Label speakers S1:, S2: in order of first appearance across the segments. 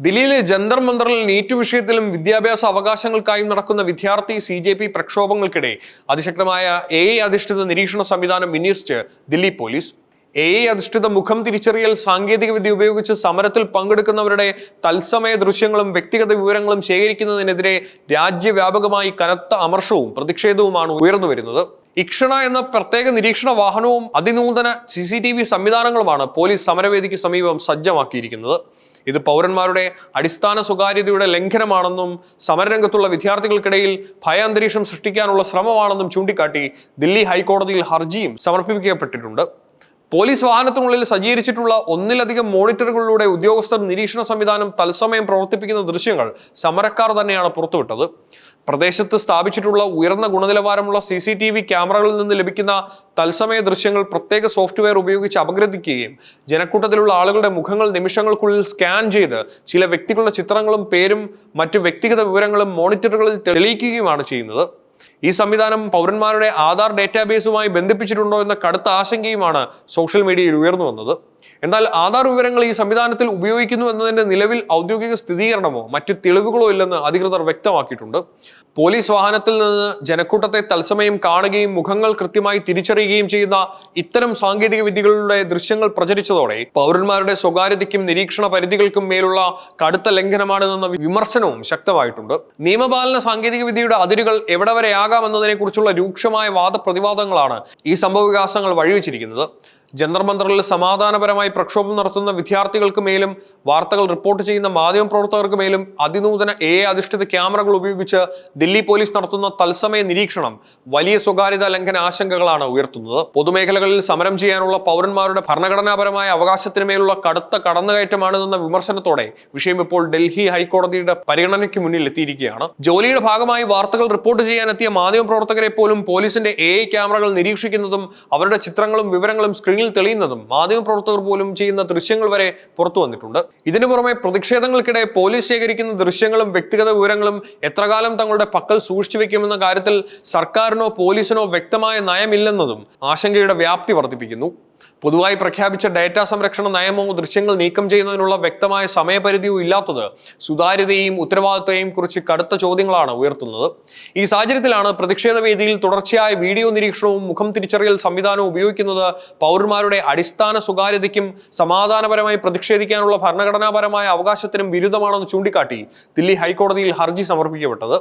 S1: ദില്ലിയിലെ ജന്തർ മന്ദറിൽ നീറ്റ് വിഷയത്തിലും വിദ്യാഭ്യാസ അവകാശങ്ങൾക്കായും നടക്കുന്ന വിദ്യാർത്ഥി CJP പ്രക്ഷോഭങ്ങൾക്കിടെ അതിശക്തമായ AI അധിഷ്ഠിത നിരീക്ഷണ സംവിധാനം വിന്യസിച്ച് ദില്ലി പോലീസ്. AI അധിഷ്ഠിത മുഖം തിരിച്ചറിയൽ സാങ്കേതികവിദ്യ ഉപയോഗിച്ച് സമരത്തിൽ പങ്കെടുക്കുന്നവരുടെ തത്സമയ ദൃശ്യങ്ങളും വ്യക്തിഗത വിവരങ്ങളും ശേഖരിക്കുന്നതിനെതിരെ രാജ്യവ്യാപകമായി കനത്ത അമർഷവും പ്രതിഷേധവുമാണ് ഉയർന്നു വരുന്നത്. ഇക്ഷണ എന്ന പ്രത്യേക നിരീക്ഷണ വാഹനവും അതിനൂതന CCTV സംവിധാനങ്ങളുമാണ് പോലീസ് സമരവേദിക്ക് സമീപം സജ്ജമാക്കിയിരിക്കുന്നത്. ഇത് പൗരന്മാരുടെ അടിസ്ഥാന സ്വകാര്യതയുടെ ലംഘനമാണെന്നും സമരരംഗത്തുള്ള വിദ്യാർത്ഥികൾക്കിടയിൽ ഭയാന്തരീക്ഷം സൃഷ്ടിക്കാനുള്ള ശ്രമമാണെന്നും ചൂണ്ടിക്കാട്ടി ദില്ലി ഹൈക്കോടതിയിൽ ഹർജിയും സമർപ്പിക്കപ്പെട്ടിട്ടുണ്ട്. പോലീസ് വാഹനത്തിനുള്ളിൽ സജ്ജീകരിച്ചിട്ടുള്ള ഒന്നിലധികം മോണിറ്ററുകളിലൂടെ ഉദ്യോഗസ്ഥർ നിരീക്ഷണ സംവിധാനം തത്സമയം പ്രവർത്തിപ്പിക്കുന്ന ദൃശ്യങ്ങൾ സമരക്കാർ തന്നെയാണ് പുറത്തുവിട്ടത്. പ്രദേശത്ത് സ്ഥാപിച്ചിട്ടുള്ള ഉയർന്ന ഗുണനിലവാരമുള്ള CCTV ക്യാമറകളിൽ നിന്ന് ലഭിക്കുന്ന തത്സമയ ദൃശ്യങ്ങൾ പ്രത്യേക സോഫ്റ്റ്വെയർ ഉപയോഗിച്ച് അപഗ്രഥിക്കുകയും ജനക്കൂട്ടത്തിലുള്ള ആളുകളുടെ മുഖങ്ങൾ നിമിഷങ്ങൾക്കുള്ളിൽ സ്കാൻ ചെയ്ത് ചില വ്യക്തികളുടെ ചിത്രങ്ങളും പേരും മറ്റു വ്യക്തിഗത വിവരങ്ങളും മോണിറ്ററുകളിൽ തെളിയിക്കുകയുമാണ് ചെയ്യുന്നത്. ഈ സംവിധാനം പൗരന്മാരുടെ ആധാർ ഡേറ്റാബേസുമായി ബന്ധിപ്പിച്ചിട്ടുണ്ടോ എന്ന കടുത്ത ആശങ്കയുമാണ് സോഷ്യൽ മീഡിയയിൽ ഉയർന്നു വന്നത്. എന്നാൽ ആധാർ വിവരങ്ങൾ ഈ സംവിധാനത്തിൽ ഉപയോഗിക്കുന്നു എന്നതിന്റെ നിലവിൽ ഔദ്യോഗിക സ്ഥിരീകരണമോ മറ്റു തെളിവുകളോ ഇല്ലെന്ന് അധികൃതർ വ്യക്തമാക്കിയിട്ടുണ്ട്. പോലീസ് വാഹനത്തിൽ നിന്ന് ജനക്കൂട്ടത്തെ തത്സമയം കാണുകയും മുഖങ്ങൾ കൃത്യമായി തിരിച്ചറിയുകയും ചെയ്യുന്ന ഇത്തരം സാങ്കേതിക വിദ്യകളുടെ ദൃശ്യങ്ങൾ പ്രചരിച്ചതോടെ പൗരന്മാരുടെ സ്വകാര്യതയ്ക്കും നിരീക്ഷണ പരിധികൾക്കും മേലുള്ള കടുത്ത ലംഘനമാണെന്ന വിമർശനവും ശക്തമായിട്ടുണ്ട്. നിയമപാലന സാങ്കേതിക വിദ്യയുടെ അതിരുകൾ എവിടെ വരെയാകാമെന്നതിനെ കുറിച്ചുള്ള രൂക്ഷമായ വാദപ്രതിവാദങ്ങളാണ് ഈ സംഭവവികാസങ്ങൾ വഴിവെച്ചിരിക്കുന്നത്. ജന്തർ മന്ദറിൽ സമാധാനപരമായി പ്രക്ഷോഭം നടത്തുന്ന വിദ്യാർത്ഥികൾക്ക് മേലും വാർത്തകൾ റിപ്പോർട്ട് ചെയ്യുന്ന മാധ്യമപ്രവർത്തകർക്ക് മേലും അതിനൂതന AI അധിഷ്ഠിത ക്യാമറകൾ ഉപയോഗിച്ച് ദില്ലി പോലീസ് നടത്തുന്ന തത്സമയ നിരീക്ഷണം വലിയ സ്വകാര്യതാ ലംഘന ആശങ്കകളാണ് ഉയർത്തുന്നത്. പൊതുമേഖലകളിൽ സമരം ചെയ്യാനുള്ള പൗരന്മാരുടെ ഭരണഘടനാപരമായ അവകാശത്തിന് മേലുള്ള കടുത്ത കടന്നുകയറ്റമാണെന്ന വിമർശനത്തോടെ വിഷയം ഇപ്പോൾ ഡൽഹി ഹൈക്കോടതിയുടെ പരിഗണനയ്ക്ക് മുന്നിൽ എത്തിയിരിക്കുകയാണ്. ജോലിയുടെ ഭാഗമായി വാർത്തകൾ റിപ്പോർട്ട് ചെയ്യാനെത്തിയ മാധ്യമപ്രവർത്തകരെ പോലും പോലീസിന്റെ AI ക്യാമറകൾ നിരീക്ഷിക്കുന്നതും അവരുടെ ചിത്രങ്ങളും വിവരങ്ങളും സ്ക്രീനിൽ തെളിയുന്നതും മാധ്യമപ്രവർത്തകർ പോലും ചെയ്യുന്ന ദൃശ്യങ്ങൾ വരെ പുറത്തു വന്നിട്ടുണ്ട്. ഇതിനു പുറമെ പ്രതിഷേധങ്ങൾക്കിടെ പോലീസ് ശേഖരിക്കുന്ന ദൃശ്യങ്ങളും വ്യക്തിഗത വിവരങ്ങളും എത്രകാലം തങ്ങളുടെ പക്കൽ സൂക്ഷിച്ചു വെക്കുമെന്ന കാര്യത്തിൽ സർക്കാരിനോ പോലീസിനോ വ്യക്തമായ നയമില്ലെന്നതും ആശങ്കയുടെ വ്യാപ്തി വർദ്ധിപ്പിക്കുന്നു. പൊതുവായി പ്രഖ്യാപിച്ച ഡാറ്റാ സംരക്ഷണ നയമോ ദൃശ്യങ്ങൾ നീക്കം ചെയ്യുന്നതിനുള്ള വ്യക്തമായ സമയപരിധിയോ ഇല്ലാത്തത് സുതാര്യതയെയും ഉത്തരവാദിത്തത്തെയും കുറിച്ച് കടുത്ത ചോദ്യങ്ങളാണ് ഉയർത്തുന്നത്. ഈ സാഹചര്യത്തിലാണ് പ്രതിഷേധ വേദിയിൽ തുടർച്ചയായ വീഡിയോ നിരീക്ഷണവും മുഖം തിരിച്ചറിയൽ സംവിധാനവും ഉപയോഗിക്കുന്നത് പൗരന്മാരുടെ അടിസ്ഥാന സ്വകാര്യതയ്ക്കും സമാധാനപരമായി പ്രതിഷേധിക്കാനുള്ള ഭരണഘടനാപരമായ അവകാശത്തിനും വിരുദ്ധമാണെന്ന് ചൂണ്ടിക്കാട്ടി ദില്ലി ഹൈക്കോടതിയിൽ ഹർജി സമർപ്പിക്കപ്പെട്ടത്.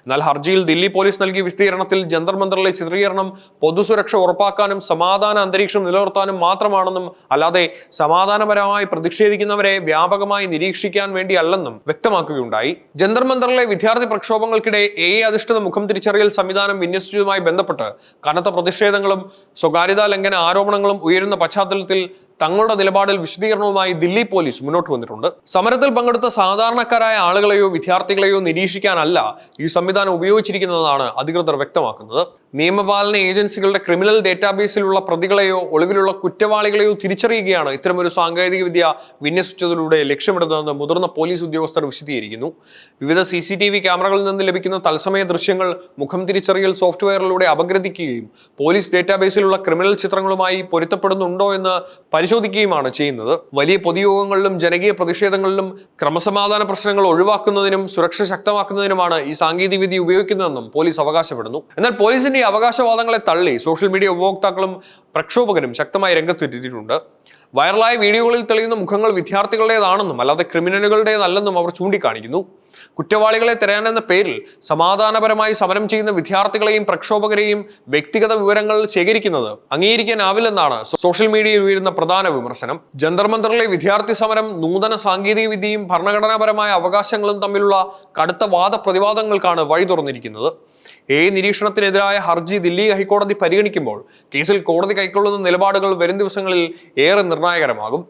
S1: എന്നാൽ ഹർജിയിൽ ദില്ലി പോലീസ് നൽകിയ വിശദീകരണത്തിൽ ജന്തർ മന്ദറിലെ ചിത്രീകരണം പൊതുസുരക്ഷ ഉറപ്പാക്കാനും സമാധാന അന്തരീക്ഷം നിലനിർത്താനും മാത്രമാണെന്നും അല്ലാതെ സമാധാനപരമായി പ്രതിഷേധിക്കുന്നവരെ വ്യാപകമായി നിരീക്ഷിക്കാൻ വേണ്ടിയല്ലെന്നും വ്യക്തമാക്കുകയുണ്ടായി. ജന്തർ മന്ദറിലെ വിദ്യാർത്ഥി പ്രക്ഷോഭങ്ങൾക്കിടെ AI അധിഷ്ഠിത മുഖം തിരിച്ചറിയൽ സംവിധാനം വിന്യസിച്ചതുമായി ബന്ധപ്പെട്ട് കനത്ത പ്രതിഷേധങ്ങളും സ്വകാര്യതാ ലംഘന ആരോപണങ്ങളും ഉയരുന്ന പശ്ചാത്തലത്തിൽ തങ്ങളുടെ നിലപാടിൽ വിശദീകരണവുമായി ദില്ലി പോലീസ് മുന്നോട്ട് വന്നിട്ടുണ്ട്. സമരത്തിൽ പങ്കെടുത്ത സാധാരണക്കാരായ ആളുകളെയോ വിദ്യാർത്ഥികളെയോ നിരീക്ഷിക്കാനല്ല ഈ സംവിധാനം ഉപയോഗിച്ചിരിക്കുന്നതെന്നാണ് അധികൃതർ വ്യക്തമാക്കുന്നത്. നിയമപാലന ഏജൻസികളുടെ ക്രിമിനൽ ഡേറ്റാബേസിലുള്ള പ്രതികളെയോ ഒളിവിലുള്ള കുറ്റവാളികളെയോ തിരിച്ചറിയുകയാണ് ഇത്തരമൊരു സാങ്കേതിക വിദ്യ വിന്യസിച്ചതിലൂടെ ലക്ഷ്യമിടുന്നതെന്ന് മുതിർന്ന പോലീസ് ഉദ്യോഗസ്ഥർ വിശദീകരിക്കുന്നു. വിവിധ CCTV ക്യാമറകളിൽ നിന്ന് ലഭിക്കുന്ന തത്സമയ ദൃശ്യങ്ങൾ മുഖം തിരിച്ചറിയൽ സോഫ്റ്റ്വെയറിലൂടെ അപഗ്രഥിക്കുകയും പോലീസ് ഡേറ്റാബേസിലുള്ള ക്രിമിനൽ ചിത്രങ്ങളുമായി പൊരുത്തപ്പെടുന്നുണ്ടോ എന്ന് പരിശോധിക്കുകയുമാണ് ചെയ്യുന്നത്. വലിയ പൊതുയോഗങ്ങളിലും ജനകീയ പ്രതിഷേധങ്ങളിലും ക്രമസമാധാന പ്രശ്നങ്ങൾ ഒഴിവാക്കുന്നതിനും സുരക്ഷ ശക്തമാക്കുന്നതിനുമാണ് ഈ സാങ്കേതിക വിദ്യ ഉപയോഗിക്കുന്നതെന്നും പോലീസ് അവകാശപ്പെടുന്നു. എന്നാൽ പോലീസിന്റെ ഈ അവകാശവാദങ്ങളെ തള്ളി സോഷ്യൽ മീഡിയ ഉപഭോക്താക്കളും പ്രക്ഷോഭകരും ശക്തമായി രംഗത്തെത്തിയിട്ടുണ്ട്. വൈറലായ വീഡിയോകളിൽ തെളിയുന്ന മുഖങ്ങൾ വിദ്യാർത്ഥികളുടേതാണെന്നും അല്ലാതെ ക്രിമിനലുകളുടേതല്ലെന്നും അവർ ചൂണ്ടിക്കാണിക്കുന്നു. കുറ്റവാളികളെ തിരയാനെന്ന പേരിൽ സമാധാനപരമായി സമരം ചെയ്യുന്ന വിദ്യാർത്ഥികളെയും പ്രക്ഷോഭകരെയും വ്യക്തിഗത വിവരങ്ങൾ ശേഖരിക്കുന്നത് അംഗീകരിക്കാനാവില്ലെന്നാണ് സോഷ്യൽ മീഡിയയിൽ ഉയരുന്ന പ്രധാന വിമർശനം. ജന്തർ മന്ദറിലെ വിദ്യാർത്ഥി സമരം നൂതന സാങ്കേതിക വിദ്യയും ഭരണഘടനാപരമായ അവകാശങ്ങളും തമ്മിലുള്ള കടുത്ത വാദപ്രതിവാദങ്ങൾക്കാണ് വഴി തുറന്നിരിക്കുന്നത്. AI നിരീക്ഷണത്തിനെതിരായ ഹർജി ദില്ലി ഹൈക്കോടതി പരിഗണിക്കുമ്പോൾ കേസിൽ കോടതി കൈക്കൊള്ളുന്ന നിലപാടുകൾ വരും ദിവസങ്ങളിൽ ഏറെ നിർണായകരമാകും.